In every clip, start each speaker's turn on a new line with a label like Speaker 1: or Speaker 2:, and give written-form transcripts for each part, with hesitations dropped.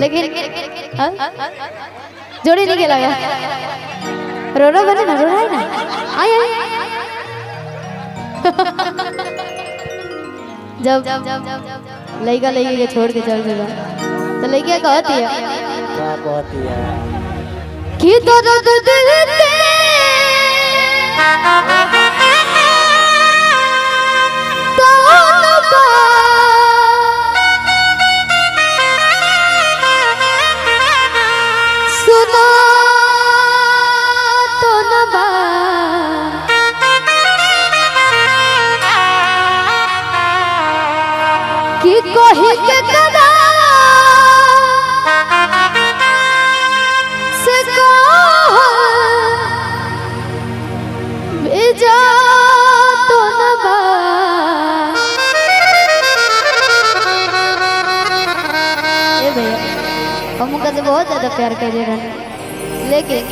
Speaker 1: लेकिन जोड़ी नहीं गेला या रोना बने ना रोना है ना आय आय जब लड़का लड़की के छोड़ के चल गया तो लड़किया कहती है
Speaker 2: क्या कहती है
Speaker 1: कि दर्द दिल पे सुना तो न बा कि कही के कदा से भेजा तो न बा ए भैया हम उनका से बहुत ज्यादा प्यार कर रहे हैं लेकिन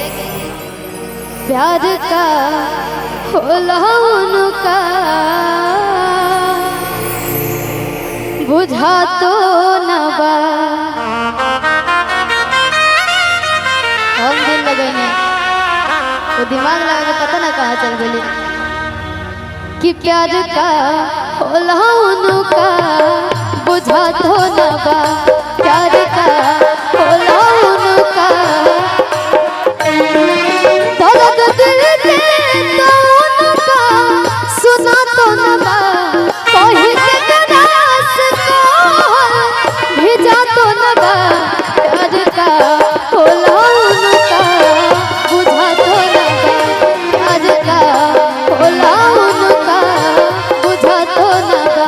Speaker 1: प्यार का होला उनका बुझा तो न बा हम दिल लगेंगे वो दिमाग लगा के पता ना कहाँ चल गई कि प्यार का होला उनका बुझा तो न बा प्यार का होला उनका दर्द दिल दे तो उनका सुना तो न बा कहीं के कदास को भेजा तो न बा प्यार का होला उनका बुझा तो न बा प्यार का होला उनका बुझा तो न बा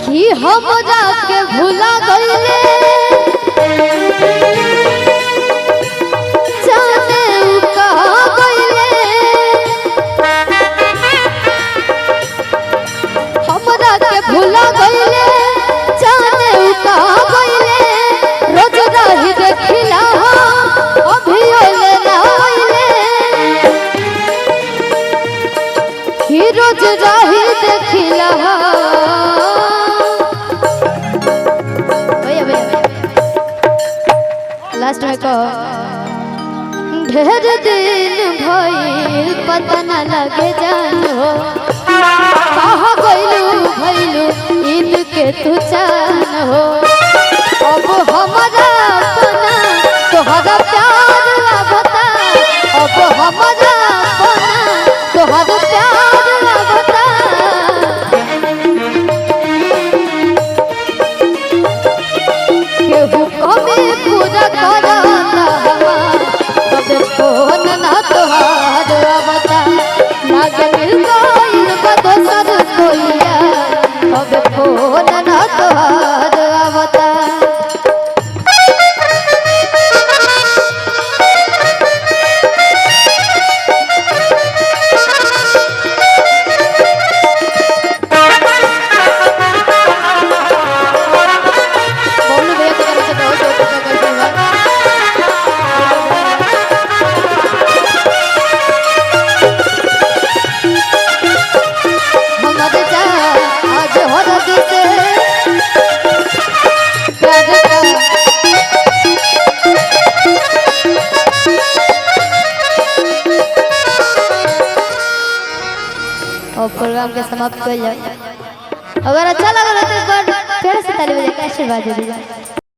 Speaker 1: कि हम जाके भूला गईले जाने उ कहाँ गईले हम जाके भूला गईले जाने उ कहाँ गईले रोज रही देखिला अभी ओले ना आइले कि रोज रही देखिला लास्ट में कहो ढेर दिन भइल पता न लगे जानो कहाँ गइलू भइलू इनके तू जानो अब हमारा अपना तोहरा प्यार लगता अब हमारा अपना तोहरा प्यार लगता केहू कमी पूरा करता तब फोन ना तोहार बता लागे मिल गइल बा दोसर कोइया तब फोन ना तोहार बता और प्रोग्राम के समाप्त कर जाए। अगर अच्छा लगा तो एक बार फिर से ताली बजा के आशीर्वाद दे दीजिए।